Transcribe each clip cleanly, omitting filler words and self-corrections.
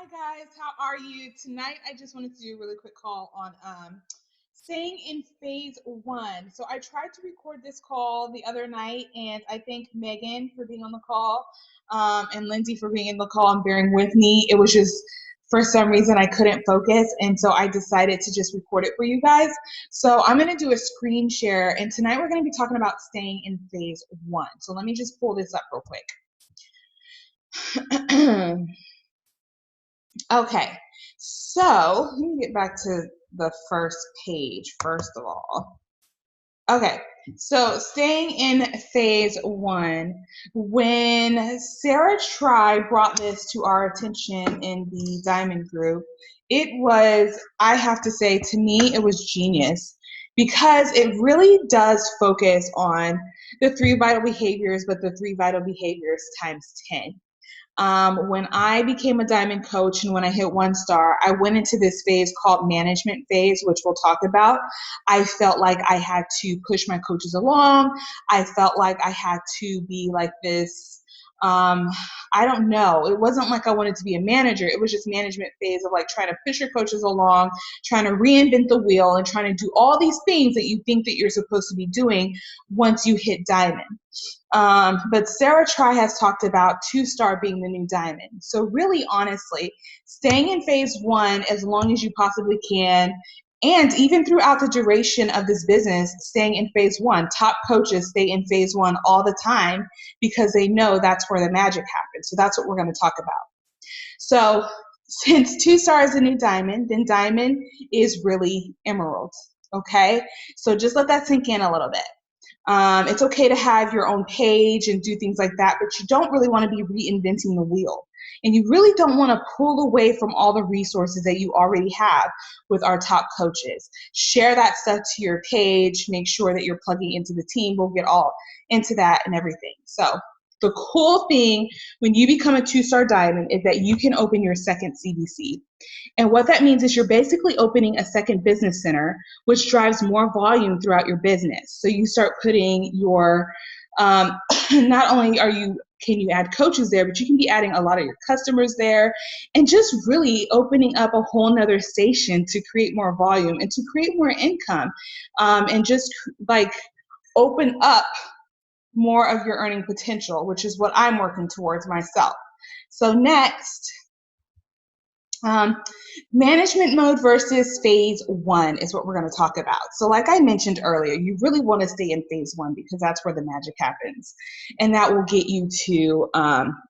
Hi guys, how are you? Tonight I just wanted to do a really quick call on staying in phase one. So I tried to record this call the other night and I thank Megan for being on the call and Lindsay for being in the call and bearing with me. It was just for some reason I couldn't focus and so I decided to just record it for you guys. So I'm going to do a screen share and tonight we're going to be talking about staying in phase one. So let me just pull this up real quick. Okay, so let me get back to the first page first of all. Okay, so staying in phase one, when Sarah Try brought this to our attention in the Diamond Group, it was, I have to say, to me, it was genius because it really does focus on the three vital behaviors, but the three vital behaviors times 10. When I became a diamond coach and when I hit 1 star, I went into this phase called management phase, which we'll talk about. I felt like I had to push my coaches along. I felt like I had to be like this. I don't know. It wasn't like I wanted to be a manager. It was just management phase of like trying to push your coaches along, trying to reinvent the wheel and trying to do all these things that you think that you're supposed to be doing once you hit diamond. But Sarah Try has talked about 2-star being the new diamond. So really, honestly, staying in phase one as long as you possibly can, and even throughout the duration of this business, staying in phase one. Top coaches stay in phase one all the time because they know that's where the magic happens. So that's what we're going to talk about. So since 2-star is the new diamond, then diamond is really emerald. Okay, so just let that sink in a little bit. It's okay to have your own page and do things like that, but you don't really want to be reinventing the wheel. And you really don't want to pull away from all the resources that you already have with our top coaches. Share that stuff to your page. Make sure that you're plugging into the team. We'll get all into that and everything. So the cool thing when you become a 2-star diamond is that you can open your second CBC. And what that means is you're basically opening a second business center, which drives more volume throughout your business. So you start putting your, not only can you add coaches there, but you can be adding a lot of your customers there and just really opening up a whole nother station to create more volume and to create more income and just like open up more of your earning potential, which is what I'm working towards myself. So next, management mode versus phase one is what we're going to talk about. So like I mentioned earlier, you really want to stay in phase one because that's where the magic happens. And that will get you to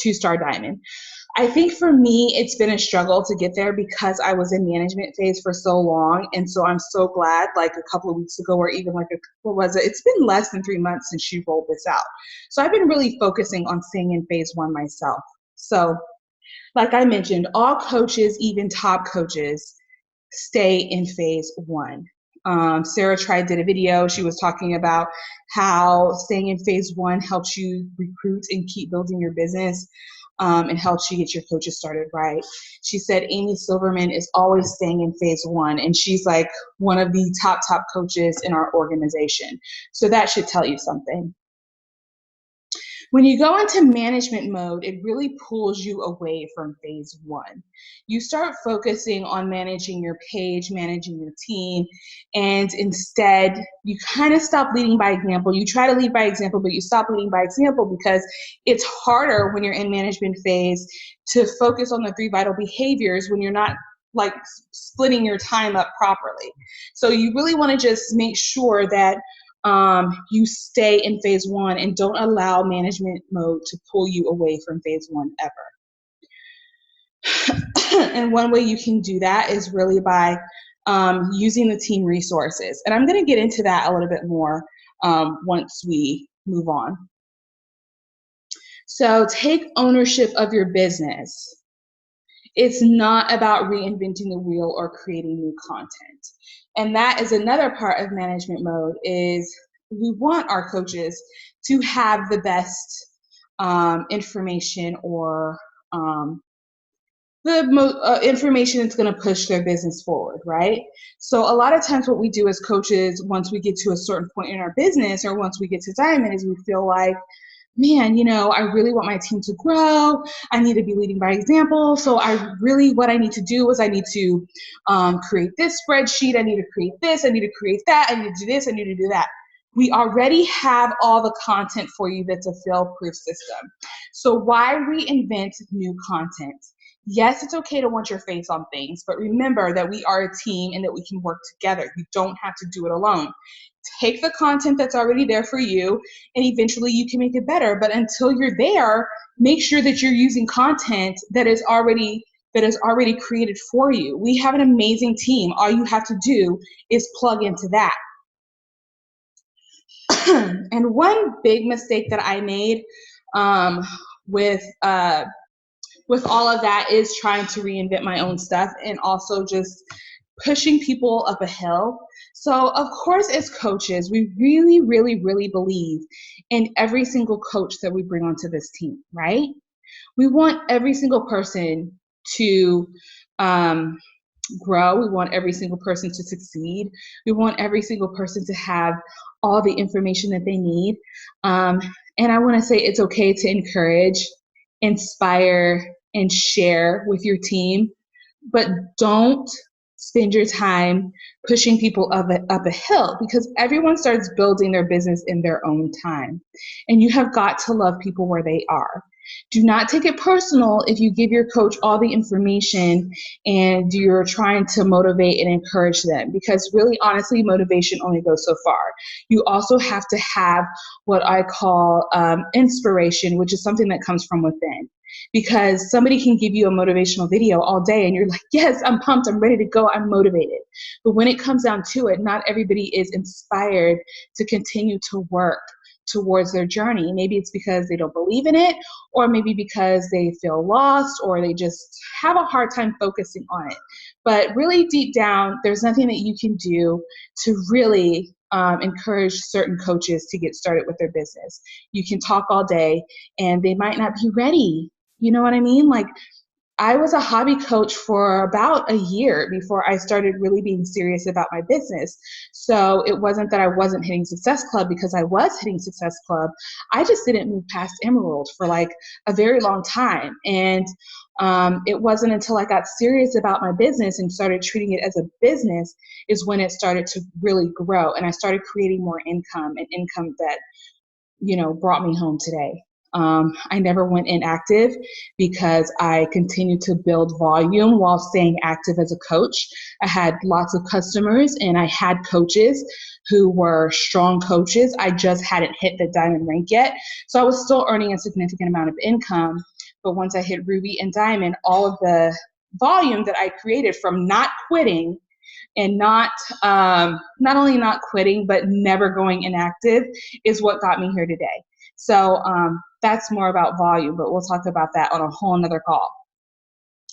2-star diamond. I think for me, it's been a struggle to get there because I was in management phase for so long. And so I'm so glad like a couple of weeks ago or even like it's been less than 3 months since she rolled this out. So I've been really focusing on staying in phase one myself. So like I mentioned, all coaches, even top coaches, stay in phase one. Sarah Try did a video. She was talking about how staying in phase one helps you recruit and keep building your business and helps you get your coaches started right. She said Amy Silverman is always staying in phase one, and she's like one of the top coaches in our organization. So that should tell you something. When you go into management mode, it really pulls you away from phase one. You start focusing on managing your page, managing your team, and instead you kind of stop leading by example. You try to lead by example, but you stop leading by example because it's harder when you're in management phase to focus on the 3 vital behaviors when you're not like splitting your time up properly. So you really want to just make sure that you stay in phase one and don't allow management mode to pull you away from phase one ever. And one way you can do that is really by using the team resources. And I'm going to get into that a little bit more once we move on. So take ownership of your business. It's not about reinventing the wheel or creating new content. And that is another part of management mode is we want our coaches to have the best information or information that's going to push their business forward, right? So a lot of times what we do as coaches, once we get to a certain point in our business or once we get to diamond, is we feel like man, I really want my team to grow. I need to be leading by example. So what I need to do is I need to create this spreadsheet. I need to create this. I need to create that. I need to do this. I need to do that. We already have all the content for you that's a fail-proof system. So why reinvent new content? Yes, it's okay to want your face on things, but remember that we are a team and that we can work together. You don't have to do it alone. Take the content that's already there for you, and eventually you can make it better. But until you're there, make sure that you're using content that is already created for you. We have an amazing team. All you have to do is plug into that. And one big mistake that I made um, with all of that is trying to reinvent my own stuff and also just pushing people up a hill. So, of course, as coaches, we really, really, really believe in every single coach that we bring onto this team, right? We want every single person to grow. We want every single person to succeed. We want every single person to have all the information that they need. And I want to say it's okay to encourage, inspire, and share with your team, but don't spend your time pushing people up a hill, because everyone starts building their business in their own time. And you have got to love people where they are. Do not take it personal if you give your coach all the information and you're trying to motivate and encourage them, because really, honestly, motivation only goes so far. You also have to have what I call inspiration, which is something that comes from within. Because somebody can give you a motivational video all day and you're like, yes, I'm pumped, I'm ready to go, I'm motivated. But when it comes down to it, not everybody is inspired to continue to work towards their journey. Maybe it's because they don't believe in it, or maybe because they feel lost, or they just have a hard time focusing on it. But really deep down, there's nothing that you can do to really encourage certain coaches to get started with their business. You can talk all day and they might not be ready. You know what I mean? Like, I was a hobby coach for about a year before I started really being serious about my business. So it wasn't that I wasn't hitting Success Club, because I was hitting Success Club. I just didn't move past Emerald for like a very long time. And it wasn't until I got serious about my business and started treating it as a business is when it started to really grow. And I started creating more income, and income that brought me home today. I never went inactive because I continued to build volume while staying active as a coach. I had lots of customers and I had coaches who were strong coaches. I just hadn't hit the diamond rank yet. So I was still earning a significant amount of income. But once I hit Ruby and Diamond, all of the volume that I created from not quitting and not only not quitting, but never going inactive is what got me here today. So that's more about volume, but we'll talk about that on a whole nother call.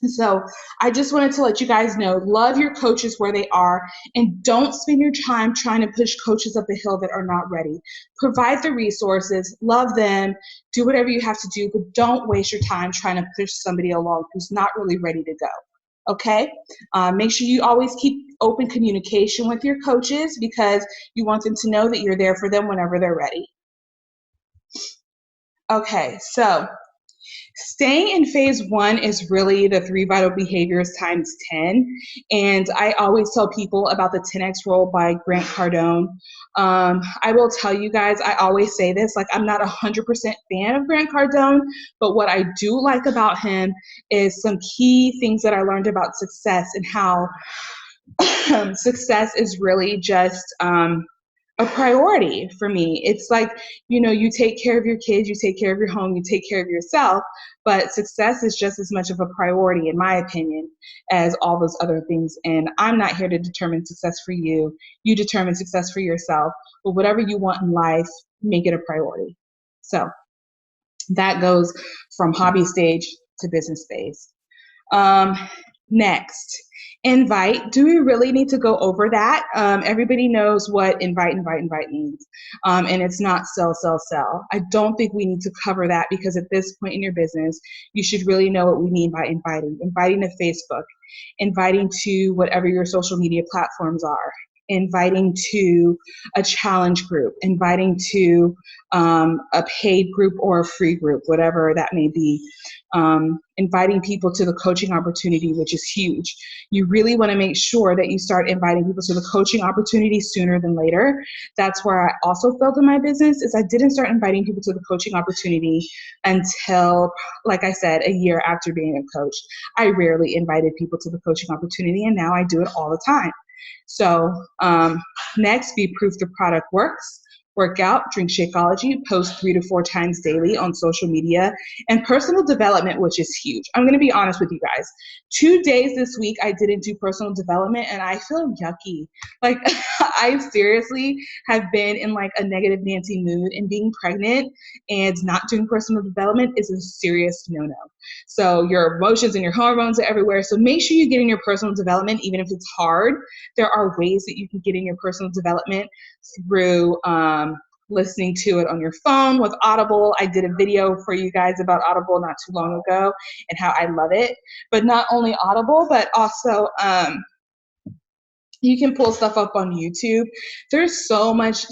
So I just wanted to let you guys know, love your coaches where they are, and don't spend your time trying to push coaches up the hill that are not ready. Provide the resources, love them, do whatever you have to do, but don't waste your time trying to push somebody along who's not really ready to go. Okay? Make sure you always keep open communication with your coaches, because you want them to know that you're there for them whenever they're ready. Okay, so staying in phase one is really the 3 vital behaviors times 10. And I always tell people about the 10X rule by Grant Cardone. I will tell you guys, I always say this, like, I'm not 100% fan of Grant Cardone, but what I do like about him is some key things that I learned about success, and how success is really just a priority for me. It's like, you take care of your kids, you take care of your home, you take care of yourself, but success is just as much of a priority, in my opinion, as all those other things. And I'm not here to determine success for you. You determine success for yourself, but whatever you want in life, make it a priority. So that goes from hobby stage to business phase. Next, invite. Do we really need to go over that? Everybody knows what invite means. And it's not sell, sell, sell. I don't think we need to cover that, because at this point in your business, you should really know what we mean by inviting. Inviting to Facebook, inviting to whatever your social media platforms are, inviting to a challenge group, inviting to a paid group or a free group, whatever that may be. Inviting people to the coaching opportunity, which is huge. You really want to make sure that you start inviting people to the coaching opportunity sooner than later. That's where I also failed in my business, is I didn't start inviting people to the coaching opportunity until, like I said, a year after being a coach. I rarely invited people to the coaching opportunity, and now I do it all the time. So next, be proof the product works. Work out, drink Shakeology, post 3 to 4 times daily on social media, and personal development, which is huge. I'm going to be honest with you guys. 2 days this week, I didn't do personal development, and I feel yucky. Like, I seriously have been in like a negative Nancy mood, and being pregnant and not doing personal development is a serious no-no. So your emotions and your hormones are everywhere. So make sure you get in your personal development, even if it's hard. There are ways that you can get in your personal development through listening to it on your phone with Audible. I did a video for you guys about Audible not too long ago and how I love it. But not only Audible, but also you can pull stuff up on YouTube. There's so much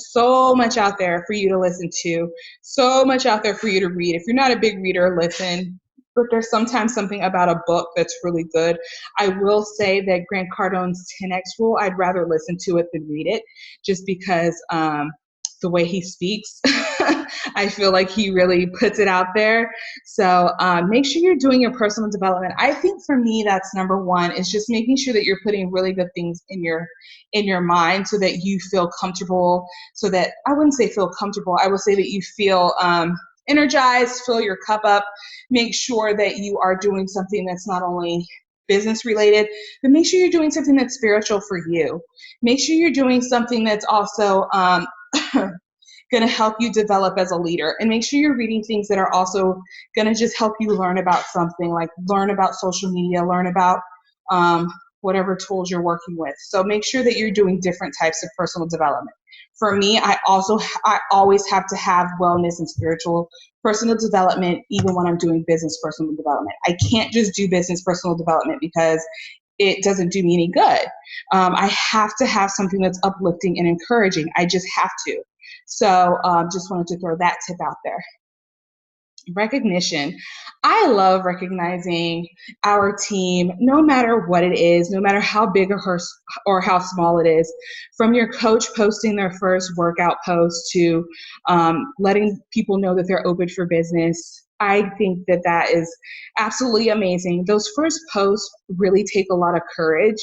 out there for you to listen to, so much out there for you to read. If you're not a big reader, listen. But there's sometimes something about a book that's really good. I will say that Grant Cardone's 10X rule, I'd rather listen to it than read it, just because the way he speaks, I feel like he really puts it out there. So make sure you're doing your personal development. I think for me, that's number one, is just making sure that you're putting really good things in your mind so that you feel comfortable, so that, I wouldn't say feel comfortable, I would say that you feel energized, fill your cup up. Make sure that you are doing something that's not only business related, but make sure you're doing something that's spiritual for you. Make sure you're doing something that's also going to help you develop as a leader, and make sure you're reading things that are also going to just help you learn about something, like learn about social media, learn about whatever tools you're working with. So make sure that you're doing different types of personal development. For me, I always have to have wellness and spiritual personal development, even when I'm doing business personal development. I can't just do business personal development because it doesn't do me any good. I have to have something that's uplifting and encouraging. I just have to. So just wanted to throw that tip out there. Recognition. I love recognizing our team, no matter what it is, no matter how big or how small it is, from your coach posting their first workout post to letting people know that they're open for business. I think that that is absolutely amazing. Those first posts really take a lot of courage.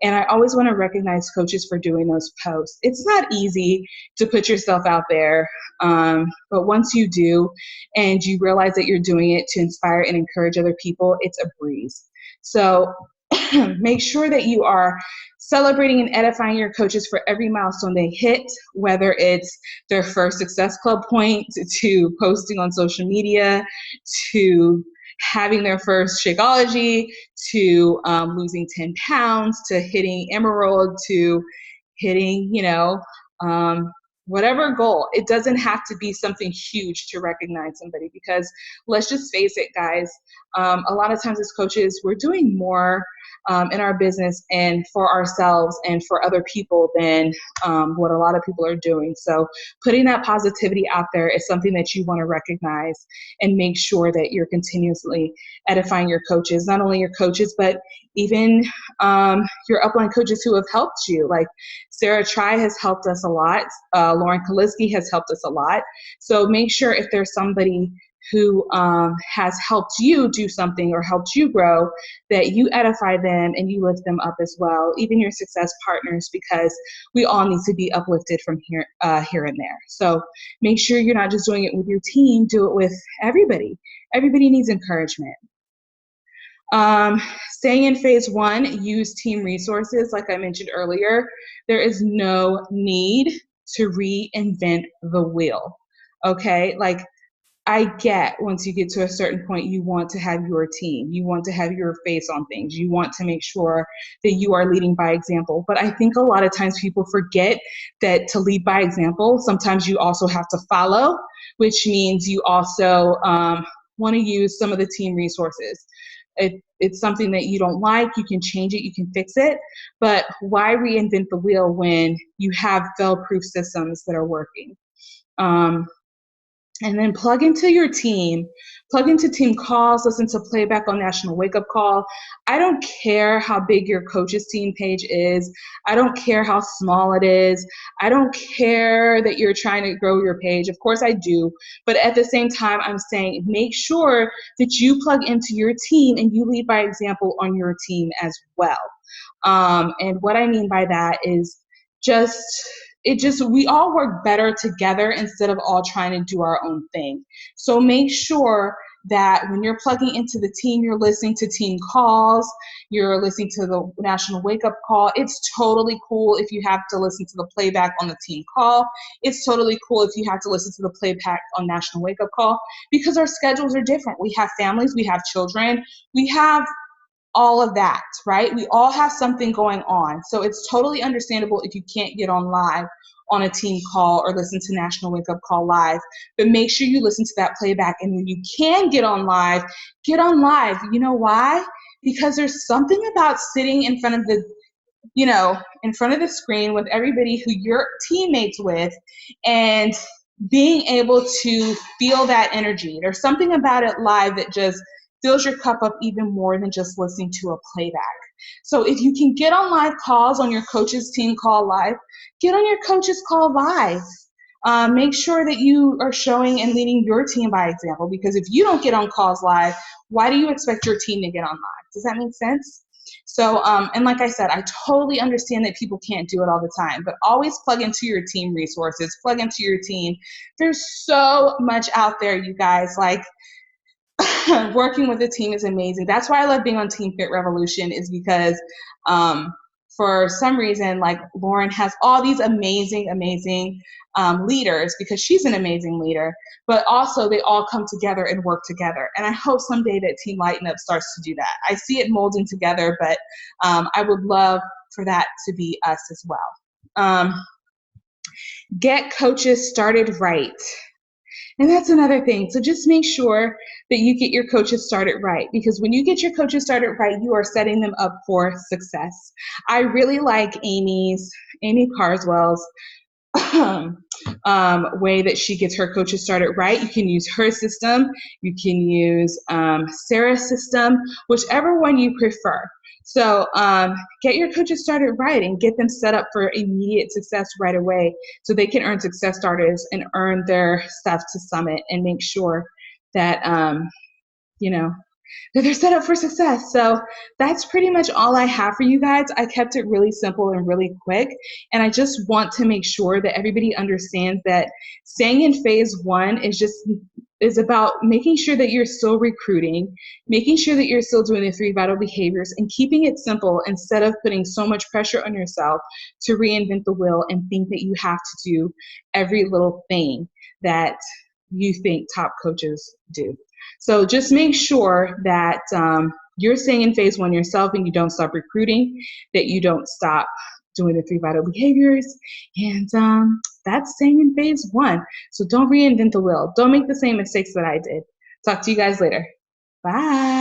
And I always want to recognize coaches for doing those posts. It's not easy to put yourself out there, but once you do and you realize that you're doing it to inspire and encourage other people, it's a breeze. So make sure that you are celebrating and edifying your coaches for every milestone they hit, whether it's their first Success Club point, to posting on social media, to having their first Shakeology, to losing 10 pounds, to hitting Emerald, to hitting, whatever goal. It doesn't have to be something huge to recognize somebody, because let's just face it, guys, a lot of times as coaches, we're doing more in our business and for ourselves and for other people than what a lot of people are doing. So putting that positivity out there is something that you want to recognize, and make sure that you're continuously edifying your coaches, not only your coaches, but even your upline coaches who have helped you. Like Sarah Tri has helped us a lot. Lauren Kaliski has helped us a lot. So make sure if there's somebody who has helped you do something or helped you grow, that you edify them and you lift them up as well, even your success partners, because we all need to be uplifted from here and there. So make sure you're not just doing it with your team, do it with everybody. Everybody needs encouragement. Staying in phase one, use team resources. Like I mentioned earlier, there is no need to reinvent the wheel. Okay, like I get once you get to a certain point, you want to have your team, you want to have your face on things, you want to make sure that you are leading by example. But I think a lot of times people forget that to lead by example, sometimes you also have to follow, which means you also want to use some of the team resources. It's something that you don't like, you can change it, you can fix it, but why reinvent the wheel when you have fail-proof systems that are working? And then plug into your team, plug into team calls, listen to playback on National Wake Up Call. I don't care how big your coaches team page is. I don't care how small it is. I don't care that you're trying to grow your page. Of course I do. But at the same time, I'm saying make sure that you plug into your team and you lead by example on your team as well. And what I mean by that is just we all work better together instead of all trying to do our own thing. So make sure that when you're plugging into the team, you're listening to team calls, you're listening to the National Wake Up Call. It's totally cool if you have to listen to the playback on the team call. It's totally cool if you have to listen to the playback on National Wake Up Call, because our schedules are different. We have families, we have children, we have all of that, right? We all have something going on. So it's totally understandable if you can't get on live on a team call or listen to National Wake Up Call live, but make sure you listen to that playback. And when you can get on live, get on live. You know why? Because there's something about sitting in front of the in front of the screen with everybody who you're teammates with and being able to feel that energy. There's something about it live that just fills your cup up even more than just listening to a playback. So if you can get on live calls on your coach's team call live, get on your coach's call live. Make sure that you are showing and leading your team by example, because if you don't get on calls live, why do you expect your team to get on live? Does that make sense? So, and like I said, I totally understand that people can't do it all the time, but always plug into your team resources, plug into your team. There's so much out there, you guys. Like, working with a team is amazing. That's why I love being on Team Fit Revolution, is because for some reason, like, Lauren has all these amazing leaders, because she's an amazing leader, but also they all come together and work together. And I hope someday that Team Lighten Up starts to do that. I see it molding together, but I would love for that to be us as well. Get coaches started right. And that's another thing. So just make sure that you get your coaches started right, because when you get your coaches started right, you are setting them up for success. I really like Amy Carswell's way that she gets her coaches started right. You can use her system. You can use Sarah's system, whichever one you prefer. So get your coaches started right and get them set up for immediate success right away, so they can earn success starters and earn their stuff to Summit, and make sure that that they're set up for success. So that's pretty much all I have for you guys. I kept it really simple and really quick. And I just want to make sure that everybody understands that staying in phase one is about making sure that you're still recruiting, making sure that you're still doing the 3 vital behaviors, and keeping it simple instead of putting so much pressure on yourself to reinvent the wheel and think that you have to do every little thing that you think top coaches do. So just make sure that you're staying in phase one yourself, and you don't stop recruiting, that you don't stop doing the 3 vital behaviors, and that's staying in phase one. So don't reinvent the wheel. Don't make the same mistakes that I did. Talk to you guys later. Bye.